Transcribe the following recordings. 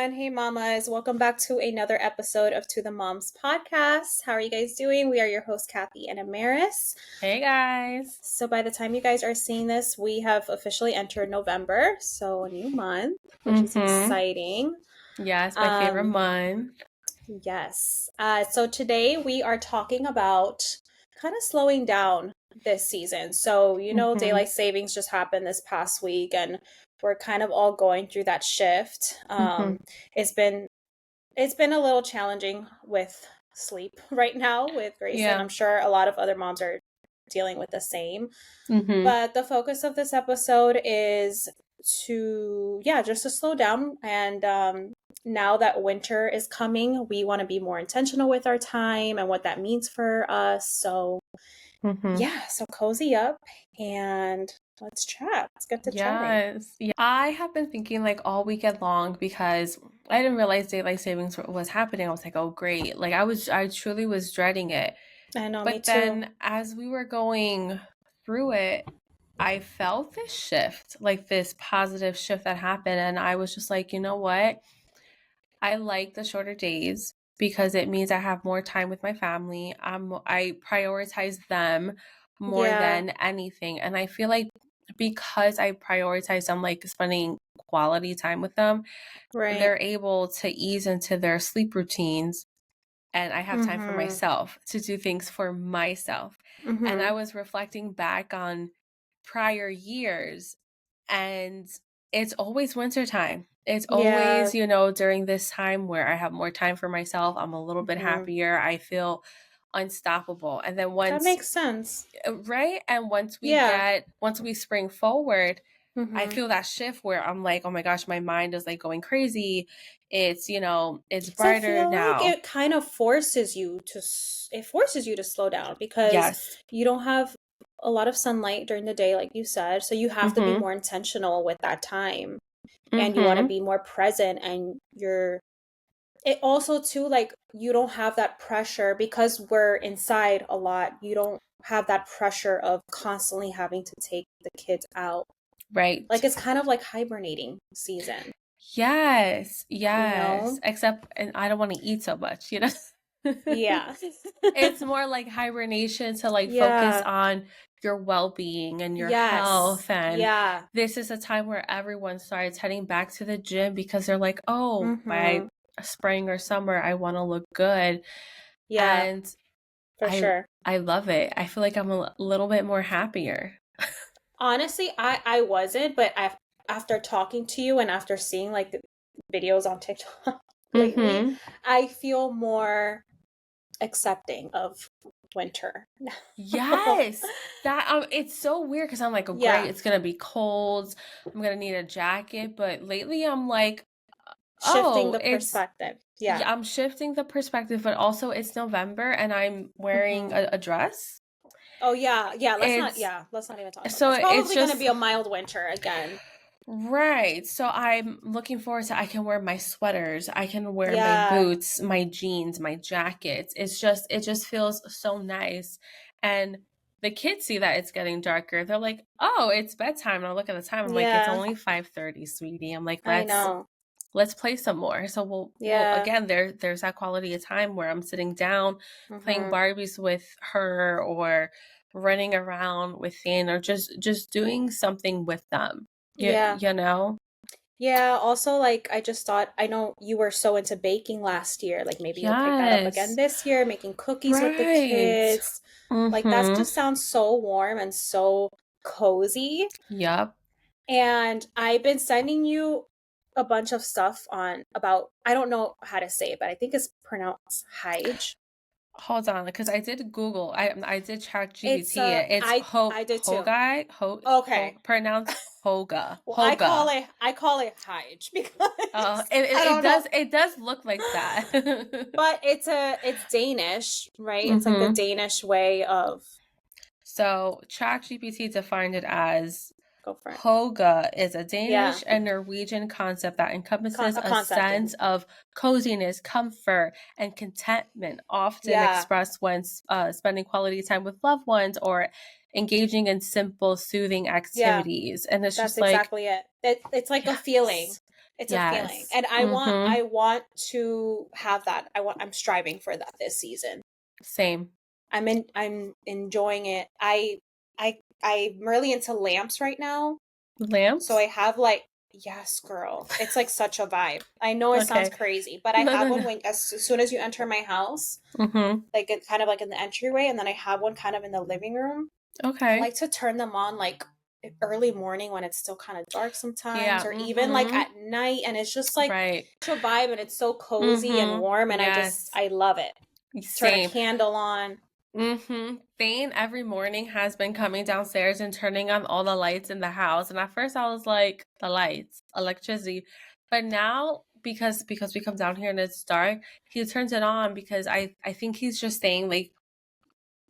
everyone. Hey, mamas. Welcome back to another episode of To the Moms podcast. How are you guys doing? We are your hosts, Kathy and Amaris. Hey, guys. So, by the time you guys are seeing this, we have officially entered November. So, a new month, which is exciting. Yes, my favorite month. Yes. So, today we are talking about kind of slowing down this season. So, daylight savings just happened this past week, and we're kind of all going through that shift. It's been a little challenging with sleep right now with Grayson. I'm sure a lot of other moms are dealing with the same. But the focus of this episode is just to slow down. And now that winter is coming, we want to be more intentional with our time and what that means for us. So so cozy up and let's chat. Let's get to chatting. Yeah. I have been thinking like all weekend long because I didn't realize daylight savings was happening. I was like, oh, great. Like I truly was dreading it. I know, But me too. then as we were going through it, I felt this shift, like this positive shift that happened. And I was just like, you know what? I like the shorter days because it means I have more time with my family. I prioritize them more than anything. And I feel like because I prioritize them, like spending quality time with them, they're able to ease into their sleep routines. And I have time for myself to do things for myself. And I was reflecting back on prior years, and it's always wintertime. It's always, during this time where I have more time for myself. I'm a little bit happier. I feel unstoppable. And then once that makes sense. Right? And once we spring forward, I feel that shift where I'm like, oh my gosh, my mind is like going crazy. It's, it's brighter I feel now. like it kind of forces you to slow down because you don't have a lot of sunlight during the day, like you said. So you have to be more intentional with that time and you want to be more present, and it also too, like, you don't have that pressure because we're inside a lot. You don't have that pressure of constantly having to take the kids out. Right. Like, it's kind of like hibernating season. Yes. know? Except, and I don't want to eat so much, Yeah. It's more like hibernation to like focus on your well-being and your health. And this is a time where everyone starts heading back to the gym because they're like, oh, by spring or summer, I want to look good. And for sure. I love it. I feel like I'm a little bit more happier. Honestly, I wasn't, but after talking to you and after seeing like the videos on TikTok lately, I feel more accepting of winter. Yes. That it's so weird because I'm like, oh great, it's gonna be cold. I'm gonna need a jacket. But lately I'm like, shifting the perspective. Yeah, I'm shifting the perspective, but also it's November and I'm wearing a dress. Oh yeah. Let's not even talk about so it. It's probably gonna be a mild winter again. Right. So I'm looking forward to I can wear my sweaters, I can wear my boots, my jeans, my jackets. It just feels so nice. And the kids see that it's getting darker. They're like, "Oh, it's bedtime." And I look at the time. I'm like, "It's only 5:30, sweetie." I'm like, let's play some more. So we'll again, there's that quality of time where I'm sitting down playing Barbies with her, or running around with Finn, or just doing something with them. Yeah. Yeah, also, like, I just thought, I know you were so into baking last year. Like, maybe you'll pick that up again this year, making cookies with the kids. Like, that just sounds so warm and so cozy. Yep. And I've been sending you a bunch of stuff about, I don't know how to say it, but I think it's pronounced Hyge. Hold on, because I did Google. I did ChatGPT it. It's I did too. Okay. Pronounced Hoga. Well, Hoga. I call it Hyge because it does look like that. But it's Danish, right? It's like the Danish way of. So ChatGPT defined it as Hoga is a Danish and Norwegian concept that encompasses a sense of coziness, comfort, and contentment, often expressed when spending quality time with loved ones or engaging in simple, soothing activities. And it's that's just like, exactly it. It's like a feeling. It's a feeling. Yes. And Mm-hmm. I want to have that. I'm striving for that this season. Same. I'm enjoying it. I'm really into lamps right now. So I Lamps? have like, yes, girl. It's like such a vibe. I know it sounds Okay. crazy, but I No, have no, one no. when as soon as you enter my house, Mm-hmm. like it's kind of like in the entryway, and then I have one kind of in the living room. I Okay. like to turn them on like early morning when it's still kind of dark sometimes, Yeah. or even like Mm-hmm. at night, and it's just like Right. such a vibe, and it's so cozy and Mm-hmm. warm, and Yes. I love it. Turn a Same. candle on. Mm-hmm. Thane every morning has been coming downstairs and turning on all the lights in the house. And at first I was like, the lights, electricity. But now because we come down here and it's dark, he turns it on because I think he's just saying like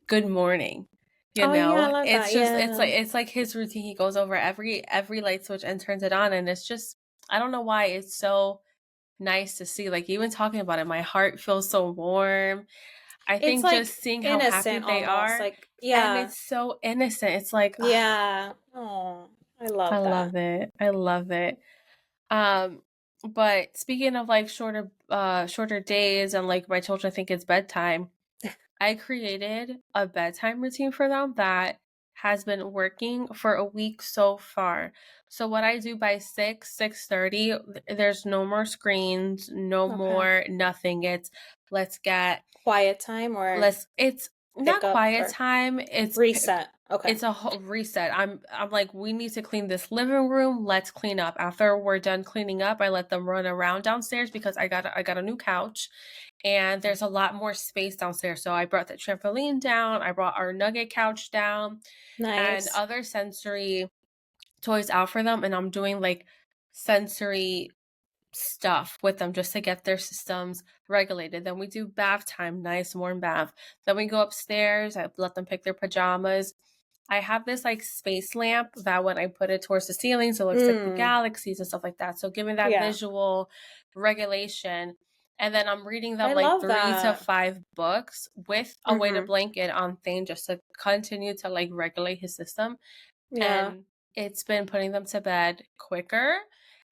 good morning. You Oh yeah, I know? love It's that. just Yeah. it's like his routine. He goes over every light switch and turns it on, and it's just I don't know why it's so nice to see. Like even talking about it, my heart feels so warm. I It's think like just seeing how happy innocent they almost. are, Like, and yeah. it's so innocent. It's like, ah, Yeah. Oh, I I love that. love it. I love it. Um, but speaking of like shorter days and like my children think it's bedtime, I created a bedtime routine for them that has been working for a week so far. So what I do by 6:30, there's no more screens, no Okay. more nothing. It's let's get Quiet time or let's it's not pick up quiet or time. reset. Okay. It's a whole reset. I'm like, we need to clean this living room. Let's clean up. After we're done cleaning up, I let them run around downstairs because I got a new couch and there's a lot more space downstairs. So I brought the trampoline down, I brought our nugget couch down and Nice. other sensory toys out for them, and I'm doing like sensory stuff with them just to get their systems regulated. Then we do bath time, nice warm bath. Then we go upstairs, I let them pick their pajamas. I have this like space lamp that when I put it towards the ceiling, so it looks like the Mm. galaxies and stuff like that. So giving that Yeah. visual regulation. And then I'm reading them I like love 3 to 5 books with a weighted that. blanket on thing just to continue to like regulate his system. Yeah. And it's been putting them to bed quicker,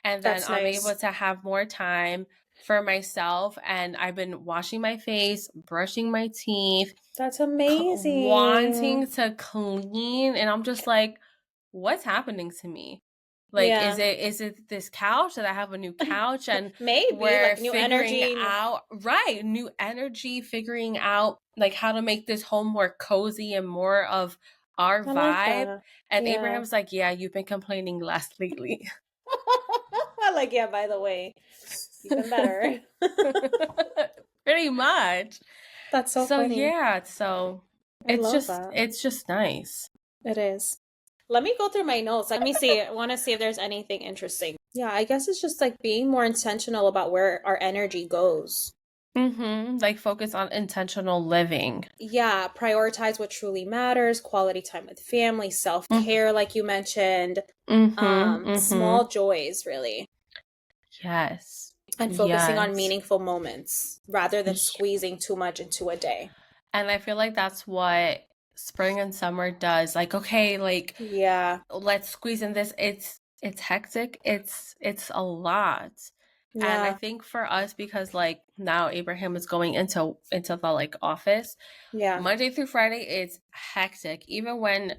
and then That's I'm able nice. to have more time for myself, and I've been washing my face, brushing my teeth, That's wanting amazing. to clean, and I'm just like, what's happening to me? Like Yeah. is it this couch that I have a new couch and Maybe we're like new figuring energy. out right new energy, figuring out like how to make this home more cozy and more of our I like vibe. that. And Yeah. Abraham's like, yeah, you've been complaining less lately. I like, yeah, by the way, even better. Pretty much. That's so So funny. yeah, so I love that. it's just nice. It is. Let me go through my notes. Let me see. I want to see if there's anything interesting. Yeah, I guess it's just like being more intentional about where our energy goes. Mm-hmm. Like focus on intentional living. Yeah, prioritize what truly matters, quality time with family, self-care, like you mentioned, Mm-hmm. Mm-hmm. small joys, really, Yes. and focusing on Yes. meaningful moments rather than squeezing too much into a day. And I feel like that's what spring and summer does. Like, okay, like Yeah, let's squeeze in this. It's hectic. It's a lot. And I yeah, think for us, because like now Abraham is going into the like office, yeah, Monday through Friday, it's hectic. Even when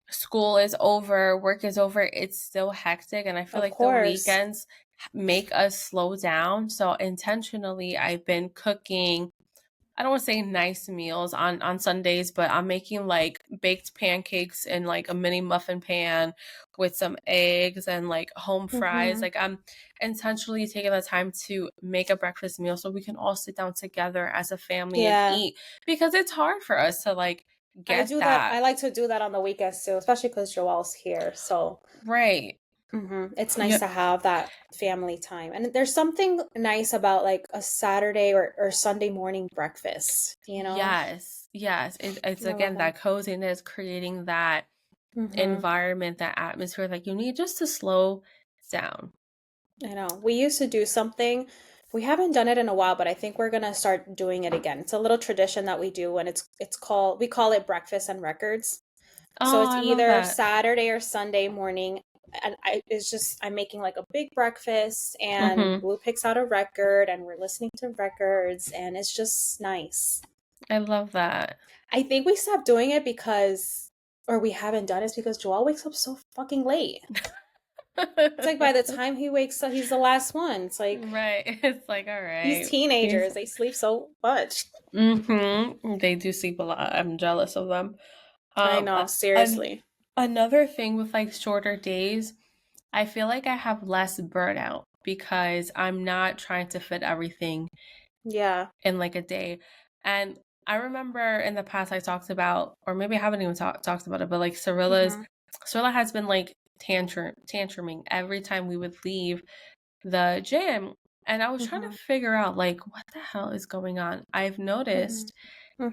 school is over, work is over, it's still hectic. And I feel of like the course. weekends make us slow down. So intentionally, I've been cooking. I don't want to say nice meals on Sundays, but I'm making like baked pancakes in like a mini muffin pan with some eggs and like home fries. Hmm. Like I'm intentionally taking the time to make a breakfast meal so we can all sit down together as a family and Yeah, eat, because it's hard for us to like I get do that. I that like to do that on the weekends too, especially because Joelle's here. So right. it's nice Yeah. to have that family time. And there's something nice about like a Saturday or Sunday morning breakfast, you know? Yes. Yes. It's I love again that. that coziness, creating that Hmm. environment, that atmosphere that you need just to slow down. I know. We used to do something. We haven't done it in a while, but I think we're gonna start doing it again. It's a little tradition that we do, and it's called we call it breakfast and records. So Oh, it's I love either that. Saturday or Sunday morning. and it's just I'm making like a big breakfast, and Mhm. Blue picks out a record, and we're listening to records, and it's just nice. I love that. I think we stopped doing it because, or we haven't done it because Joel wakes up so fucking late. It's like by the time he wakes up, he's the last one. It's like Right. It's like, all these right. He's teenagers, they sleep so much. They do sleep a lot. I'm jealous of them. I Um, know, an seriously. another thing with like shorter days, I feel like I have less burnout because I'm not trying to fit everything Yeah. in like a day. And I remember in the past I talked about, or maybe I haven't even talked about it, but like Mhm. Cirilla has been like tantruming every time we would leave the gym. And I was trying to Mhm. figure out like what the hell is going on. I've Mhm. noticed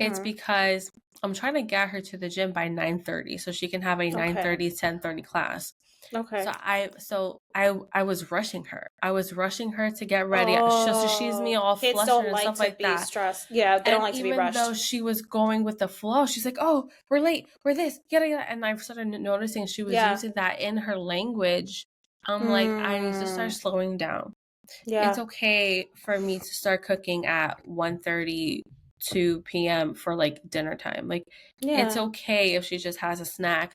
it's Mhm. because I'm trying to get her to the gym by 9:30 so she can have a Okay. 10:30 class. Okay. I was rushing her. I was rushing her to get ready. So she's me Oh, all kids flustered don't and like stuff to like be that. stressed. Yeah, they don't And like to be even though rushed. she was going with the flow, she's like, "Oh, we're late. We're this. Yada yada." And I started noticing she was Yeah. using that in her language. I'm like, I need to start Mm. slowing down. It's Yeah. okay for me to start cooking at 1:30, 2 p.m. for like dinner time. Like it's Yeah. okay if she just has a snack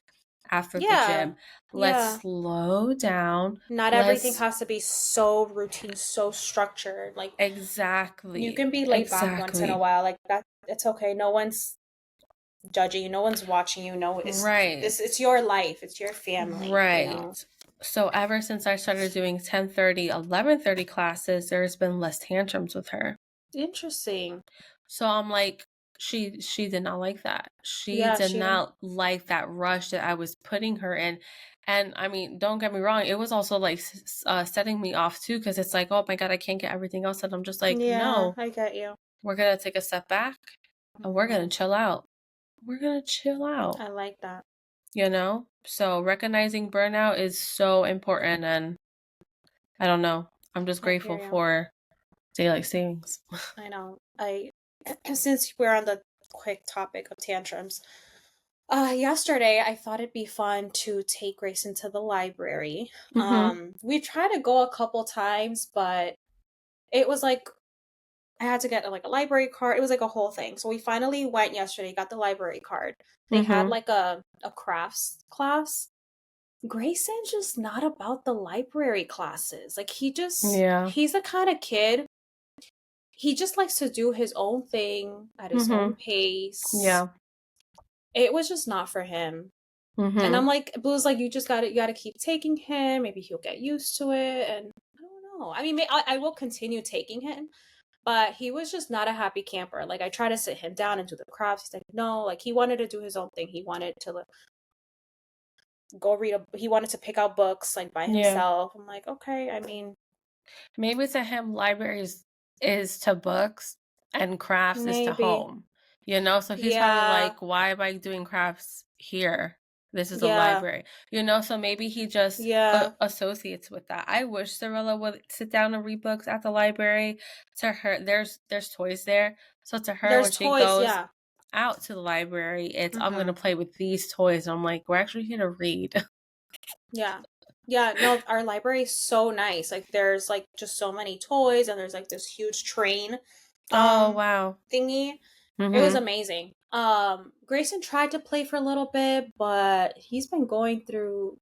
after the Yeah. gym. Let's Yeah. slow down. Not everything Let's has to be so routine, so structured. Like you exactly. can be laid back once in a Exactly. while. Like that it's okay. No one's judging you. No one's watching you. No, Right. it's your life. It's your family, you know. Right. So ever since I started doing 10:30, 11:30 classes, there's been less tantrums with her. Interesting. So I'm like, she did not like that. She Yeah, did she didn't. not like that rush that I was putting her in. And I mean, don't get me wrong, it was also like setting me off too, because it's like, oh my God, I can't get everything else. And I'm just like, Yeah, no, I get you. we're gonna take a step back and we're gonna Mhm. chill out. We're gonna chill out, I like that. you know? So recognizing burnout is so important. And I don't know, I'm just I hear grateful you. for daylight savings. I know. I since we're on the quick topic of tantrums, yesterday I thought it'd be fun to take Grace into the library. Mm-hmm. We tried to go a couple times, but it was like I had to get like a library card. It was like a whole thing. So we finally went yesterday, got the library card. They had Mm-hmm. like a crafts class. Grayson's just not about the library classes. Like Yeah. he's the kind of kid, he just likes to do his own thing at his own Mm-hmm. pace. Yeah. It was just not for him. And Mm-hmm. I'm like, Blue's like, you gotta keep taking him. Maybe he'll get used to it. And I don't know. I mean, I will continue taking him, but he was just not a happy camper. Like I try to sit him down and do the crafts. He's like, no. Like he wanted to do his own thing. He wanted to go read a. He wanted to pick out books like by Yeah. himself. I'm like, okay. I mean, Maybe to him, libraries is to books and crafts is to maybe. home. You know, so he's probably Yeah. like, why am I doing crafts here? This is a Yeah. library. You know, so maybe he just Yeah. associates with that. I wish Cyrilla would sit down and read books at the library. To her, there's toys there. So to her, There's when she toys. goes Yeah. out to the library, it's I'm Mm-hmm. gonna play with these toys. And I'm like, we're actually here to read. Yeah. Yeah, no, our library is so nice. Like there's like just so many toys, and there's like this huge train Oh um wow. thingy. It was Mm-hmm. amazing. Grayson tried to play for a little bit, but he's been going through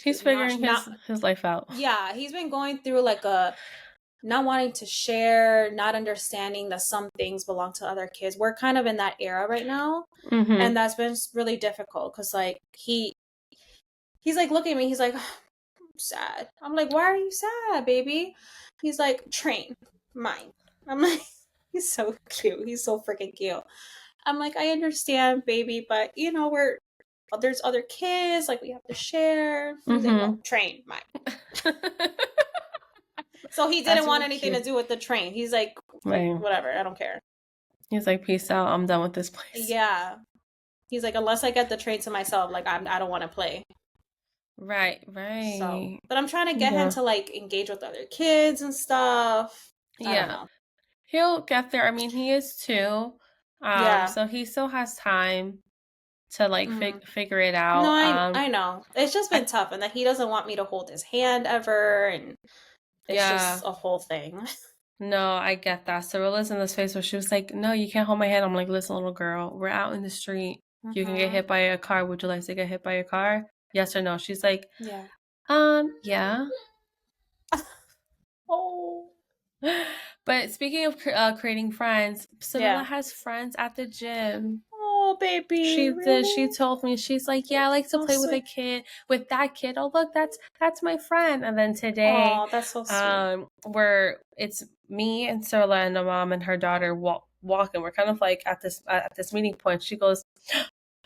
He's not figuring not his life out. yeah, he's been going through like a not wanting to share, not understanding that some things belong to other kids. We're kind of in that era right now, and Mm-hmm. that's been really difficult cuz like he's like looking at me, he's like sad. I'm like, why are you sad, baby? He's like, train, mine. I'm like, he's so cute. He's so freaking cute. I'm like, I understand, baby, but you know, there's other kids, like we have to share. He's like, no, Mm-hmm. train, mine. So he didn't That's want really anything to cute. do with the train. He's like Right. whatever, I don't care. He's like, peace out. I'm done with this place. Yeah. He's like, unless I get the train to myself, like I don't want to play. Right, So, right. but I'm trying to get him Yeah. to like engage with other kids and stuff. I don't Yeah. know. He'll get there. I mean, he is too. Yeah. So he still has time. to like Mhm. figure it No, out. I know. It's just I been tough, and that he doesn't want me to hold his hand ever, and it's just yeah. a whole thing. No, I get that. Cyrilla's in this phase where she was like, "No, you can't hold my hand." I'm like, "Listen, little girl, we're out in the street. You can get Hmm. hit by a car. Would you like to get hit by a car? Yes or no?" She's like, Yeah. yeah." Oh. But speaking of creating friends, Cyrilla Yeah. has friends at the gym. Oh, baby, She did. She really? told me, she's like, "Yeah, I like to So play with a sweet. kid, with that kid. Oh, look, that's my friend." And then today, Oh, that's so sweet. it's me and Cyrilla and the mom and her daughter walking. We're kind of like at this meeting point. She goes,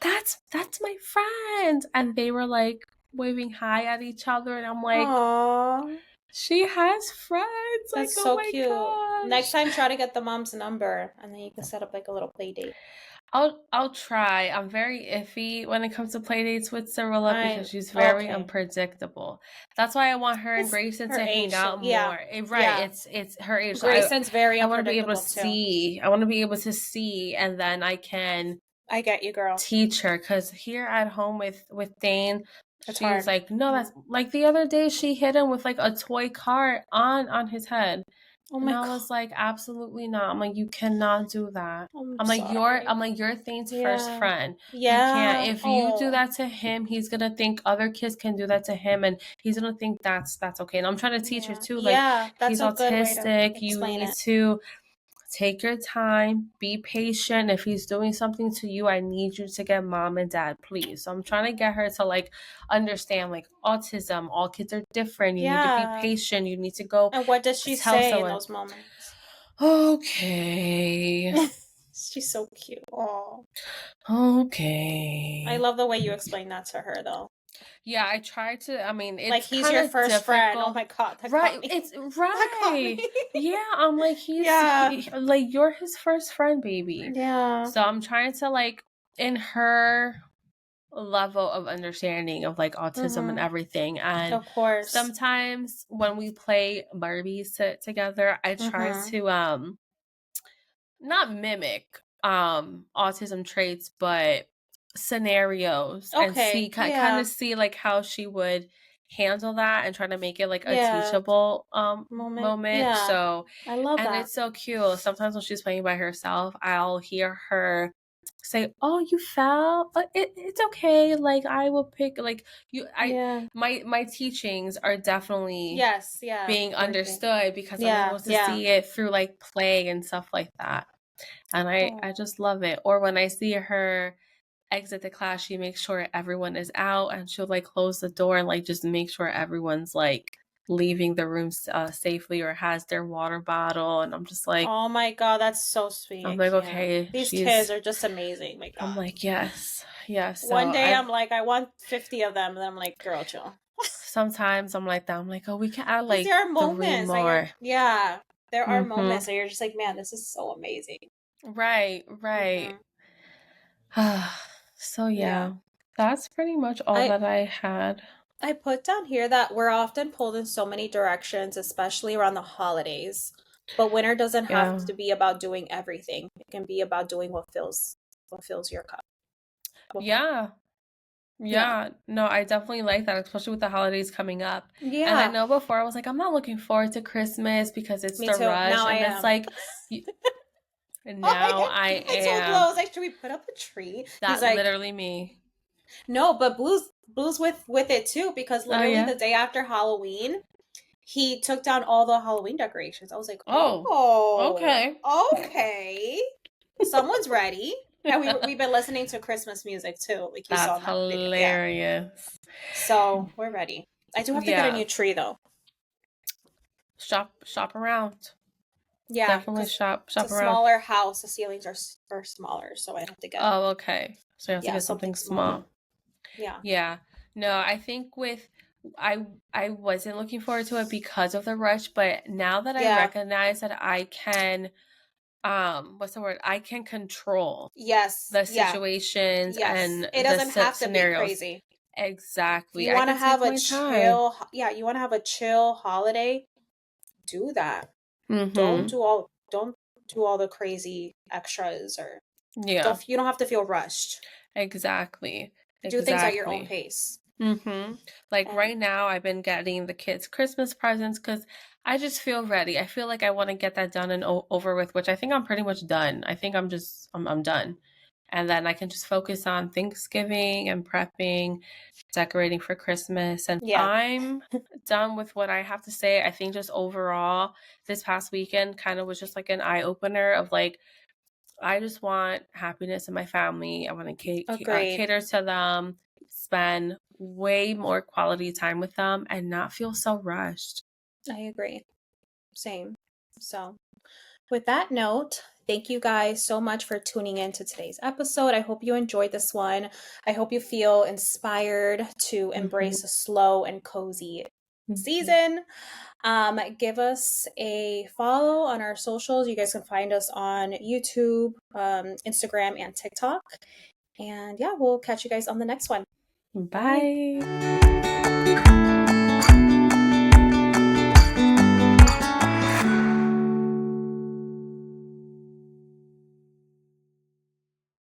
"That's my friend," and they were like waving hi at each other, and I'm like, Aw, "She has friends!" Like, that's oh so my cute. Next gosh. time, try to get the mom's number, and then you can set up like a little play date. I'll try. I'm very iffy when it comes to playdates with Cyrilla because I she's very okay. unpredictable. That's why I want her and It's Grayson her to hang age, so out yeah, more. Right, yeah. it's her age. So Grayson's very I want to be able to unpredictable too. see. I want to be able to see, and then I can I get you, girl. teach her. Because here at home with Dane, It's she's hard. like, "No, Yeah. that's like the other day she hit him with like a toy car on his head." Oh And my I God, was like, absolutely not. I'm like, you cannot do that. I'm sorry. You're Thane's first Yeah, friend. You can't. yeah. If you do Oh, that to him, he's gonna think other kids can do that to him, and he's gonna think that's okay. And I'm trying to teach her yeah, too. Like, yeah. That's he's a good way to autistic. You explain need it. to take your time, be patient. If he's doing something to you, I need you to get mom and dad, please. So I'm trying to get her to like understand like autism. All kids are different. You need to be Yeah. patient. You need to go And what does she tell say in someone. those moments? Okay. She's so cute. Oh, I Okay. love the way you explain that to her, though. Yeah, I try to. I mean, Like it's he's kind your of first friend. Oh difficult. my God, that got Right. me. It's That got me. right. Yeah, I'm like Yeah, like you're his first friend, baby. yeah. So I'm trying to like in her level of understanding of like autism and Mm-hmm. everything. And Of course. sometimes when we play Barbies together, I try Mm-hmm. to not mimic autism traits but scenarios and see Okay. kind of Yeah. see like how she would handle that and try to make it like a Yeah. teachable Moment. moment. Yeah. So I love and that. it's so cute. Sometimes when she's playing by herself, I'll hear her say, "Oh, you fell? It's okay. Like I will pick like you I Yeah. my teachings are definitely Yes. Yeah. being Working. understood because I'm Yeah. able to Yeah. see it through like play and stuff like that." And I Oh. just love it. Or when I see her exit the class, she makes sure everyone is out and she'll like close the door and like just make sure everyone's like leaving the room safely or has their water bottle. And I'm just like, Oh my God, that's so sweet. I'm I like, can't. okay, These kids she's, are just amazing. My I'm God. like, yes, yes. So One day I, I'm like, I want 50 of them. And then I'm like, girl, chill. sometimes I'm like that. I'm like, oh, we can add Because there like are 3 moments that more. yeah, there are Mm-hmm. moments that you're just like, man, this is so amazing. Right, right. Hmm. So Yeah. yeah, that's pretty much all I that I had. I put down here that we're often pulled in so many directions, especially around the holidays. But winter doesn't have Yeah. to be about doing everything. It can be about doing what fills your cup. What- Yeah. Yeah. Yeah. No, I definitely like that, especially with the holidays coming up. And I Yeah. know before I was like, I'm not looking forward to Christmas because it's Me the too. rush. Now I And it's am. like, y- Oh my now God. I I told Blue, I am. was like, should we put up a tree? He's That like, literally me. no, but Blue's with it too, because Oh, literally yeah. the day after Halloween, he took down all the Halloween decorations. I was like, Oh, oh, okay. okay. Someone's ready. And we've been listening to Christmas music too, like you saw That's in that video. Yeah. hilarious. So we're ready. I do have to get a Yeah. new tree though. Shop around. Yeah, Definitely because it's a shop around. smaller house. The ceilings are smaller, so I have to get Oh, okay. So you have to yeah get something something smaller. small. Yeah. Yeah. No, I think with I wasn't looking forward to it because of the rush, but now that I Yeah. recognize that I can what's the word? I can control Yes. the Yeah. situations Yes. and It the doesn't have to be scenarios. crazy. If Exactly. you I want to could have take a my time. chill, yeah, you want to have a chill holiday, do that. Mhm. Don't do all the crazy extras or Yeah. you don't have to feel rushed. Exactly. Do things at your own Exactly. pace. Like And right now, I've been getting the kids Christmas presents because I just feel ready. I feel like I want to get that done and over with, which I think I'm pretty much done. I think I'm done. And then I can just focus on Thanksgiving and prepping, decorating for Christmas. And yeah, I'm done with what I have to say. I think just overall, this past weekend kind of was just like an eye opener of like, I just want happiness in my family. I want to agreed. cater to them, spend way more quality time with them, and not feel so rushed. I agree. Same. So, with that note, thank you guys so much for tuning in to today's episode. I hope you enjoyed this one. I hope you feel inspired to Hmm. embrace a slow and cozy Hmm. season. Give us a follow on our socials. You guys can find us on YouTube, Instagram, and TikTok. And yeah, we'll catch you guys on the next one. Bye. Bye.